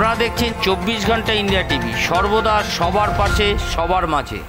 আপনারা দেখছেন 24 ঘন্টা ইন্ডিয়া টিভি, সর্বদা সবার পাশে সবার মাঝে।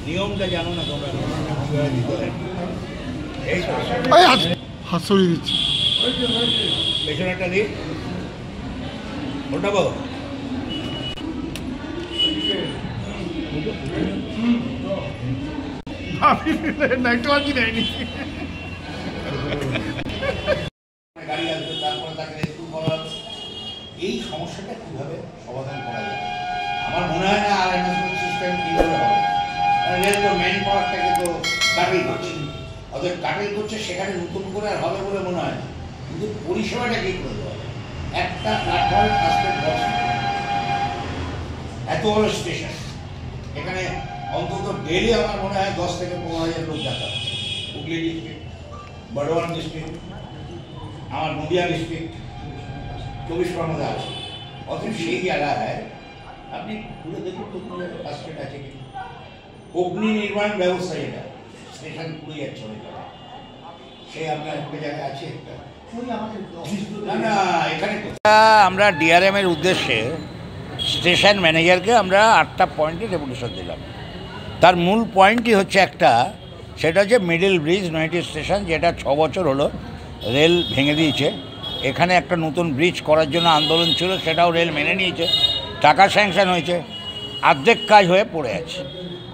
নিয়মটা জানো না তোমরা? হাত সরিয়ে দিচ্ছি। পেছনে একটা দিন ওটাবো। গাড়ি আসবে, তারপরে তাকে রেস্কিউ করা। এই সমস্যাটা কিভাবে সমাধান করা যায় আমার মনে হয় না। আর ম্যানেজমেন্ট সিস্টেম কীভাবে হবে? রেল তো ম্যান পাওয়ারটাকে তো কাটিং করছে, অর্থাৎ কাটিং করছে, সেখানে নতুন করে আর হবে বলে মনে হয় না। কিন্তু পরিষেবাটা কী করে দেওয়া যায়? একটা প্ল্যাটফর্মে ফার্স্টে বক্স, এত বড় স্টেশন, এখানে অন্তত ডেলি আমার মনে হয় 10 থেকে 15,000 লোক যাতায়াত। হুগলি ডিস্ট্রিক্ট, বর্ধমান ডিস্ট্রিক্ট, আমার নদিয়া ডিস্ট্রিক্ট, 24 পরগনা আছে। অথচ সেই জায়গায় আপনি ঘুরে দেখুন তো ফার্স্ট এড আছে কি অগ্নি নির্মাণ ব্যবস্থা, যেটা স্টেশন পুড়ে যাচ্ছে অনেক জায়গায়, সেই আপনার একটা জায়গায় আছে একটা। না না, এখানে আমরা ডিআরএম এর উদ্দেশ্যে স্টেশন ম্যানেজারকে আমরা 8টা পয়েন্টে ডেপুটেশন দিলাম। তার মূল পয়েন্টই হচ্ছে একটা, সেটা হচ্ছে মিডল ব্রিজ নৈহাটি স্টেশন, যেটা 6 বছর হলো রেল ভেঙে দিয়েছে। এখানে একটা নতুন ব্রিজ করার জন্য আন্দোলন ছিল, সেটাও রেল মেনে নিয়েছে, টাকা স্যাংশন হয়েছে, অর্ধেক কাজ হয়ে পড়ে আছে।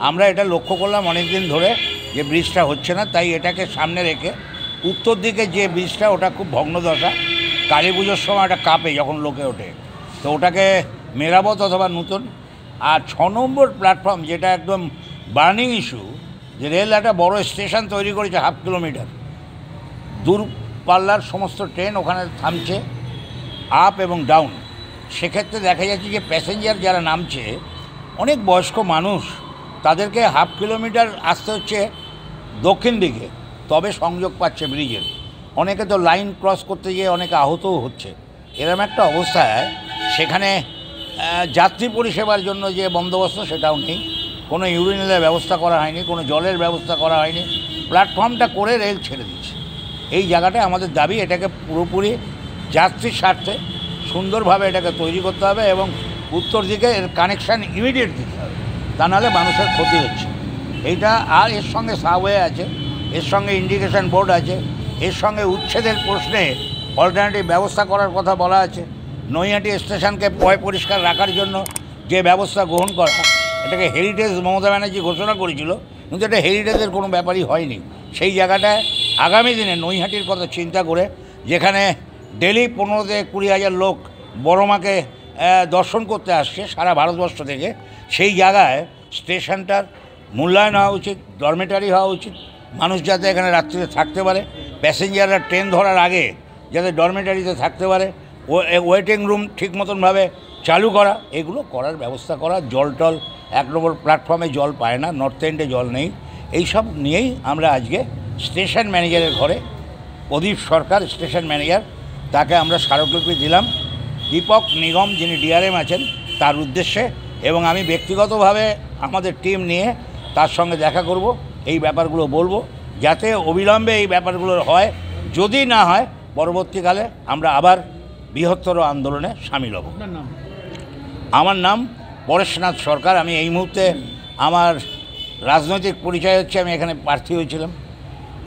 আমরা এটা লক্ষ্য করলাম অনেক দিন ধরে যে ব্রিজটা হচ্ছে না, তাই এটাকে সামনে রেখে উত্তর দিকে যে ব্রিজটা, ওটা খুব ভগ্নদশা, কালী পুজোর সময় একটা কাঁপে যখন লোকে ওঠে, তো ওটাকে মেরামত অথবা নতুন। আর 6 নম্বর প্ল্যাটফর্ম, যেটা একদম বার্নিং ইস্যু, যে রেল একটা বড় স্টেশন তৈরি করেছে 1/2 কিলোমিটার, দূরপাল্লার সমস্ত ট্রেন ওখানে থামছে, আপ এবং ডাউন। সেক্ষেত্রে দেখা যাচ্ছে যে প্যাসেঞ্জার যারা নামছে, অনেক বয়স্ক মানুষ, তাদেরকে 1/2 কিলোমিটার আসতে হচ্ছে দক্ষিণ দিকে, তবে সংযোগ পাচ্ছে ব্রিজের। অনেকে তো লাইন ক্রস করতে গিয়ে অনেকে আহতও হচ্ছে। এরকম একটা অবস্থায় সেখানে যাত্রী পরিষেবার জন্য যে বন্দোবস্ত, সেটাও নেই, কোনো ইউরিনালের ব্যবস্থা করা হয়নি, কোনো জলের ব্যবস্থা করা হয়নি, প্ল্যাটফর্মটা করে রেল ছেড়ে দিচ্ছে। এই জায়গাটায় আমাদের দাবি, এটাকে পুরোপুরি যাত্রীর স্বার্থে সুন্দরভাবে এটাকে তৈরি করতে হবে এবং উত্তর দিকে এর কানেকশান ইমিডিয়েট দিতে হবে, তা নাহলে মানুষের ক্ষতি হচ্ছে এইটা। আর এর সঙ্গে সাবওয়ে আছে, এর সঙ্গে ইন্ডিকেশন বোর্ড আছে, এর সঙ্গে উচ্ছেদের প্রশ্নে অল্টারনেটিভ ব্যবস্থা করার কথা বলা আছে। নৈহাটি স্টেশনকে পরিষ্কার রাখার জন্য যে ব্যবস্থা গ্রহণ করা, এটাকে হেরিটেজ মমতা ব্যানার্জি ঘোষণা করেছিল, কিন্তু এটা হেরিটেজের কোনো ব্যাপারই হয়নি। সেই জায়গাটায় আগামী দিনে নৈহাটির কথা চিন্তা করে, যেখানে ডেলি 15 থেকে 20,000 লোক বড় মাকে দর্শন করতে আসছে সারা ভারতবর্ষ থেকে, সেই জায়গায় স্টেশনটার মূল্যায়ন হওয়া উচিত, ডরমেটারি হওয়া উচিত, মানুষ যাতে এখানে রাত্রিতে থাকতে পারে, প্যাসেঞ্জাররা ট্রেন ধরার আগে যাতে ডরমেটারিতে থাকতে পারে, ওয়েটিং রুম ঠিক মতনভাবে চালু করা, এগুলো করার ব্যবস্থা করা। জল টল 1 নম্বর প্ল্যাটফর্মে জল পায় না, নর্থ এন্ডে জল নেই, এই সব নিয়েই আমরা আজকে স্টেশন ম্যানেজারের ঘরে প্রদীপ সরকার স্টেশন ম্যানেজার, তাকে আমরা স্মারকলিপি দিলাম দীপক নিগম যিনি ডিআরএম আছেন তার উদ্দেশ্যে, এবং আমি ব্যক্তিগতভাবে আমাদের টিম নিয়ে তার সঙ্গে দেখা করব, এই ব্যাপারগুলো বলবো, যাতে অবিলম্বে এই ব্যাপারগুলো হয়। যদি না হয় পরবর্তীকালে আমরা আবার বৃহত্তর আন্দোলনে সামিল হব। আমার নাম পরেশনাথ সরকার। আমি এই মুহূর্তে আমার রাজনৈতিক পরিচয় হচ্ছে আমি এখানে প্রার্থী হয়েছিলাম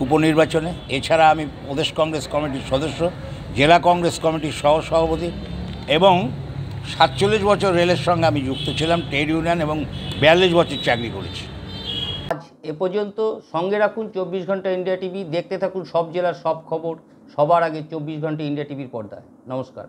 উপনির্বাচনে। এছাড়া আমি প্রদেশ কংগ্রেস কমিটির সদস্য, জেলা কংগ্রেস কমিটির সহসভাপতি এবং 47 বছর রেলের সঙ্গে আমি যুক্ত ছিলাম, ট্রেড ইউনিয়ন, এবং 42 বছর চাকরি করেছি। আজ এ পর্যন্ত। সঙ্গে রাখুন 24 ঘন্টা ইন্ডিয়া টিভি। দেখতে থাকুন সব জেলার সব খবর সবার আগে 24 ঘন্টা ইন্ডিয়া টিভির পর্দায়। নমস্কার।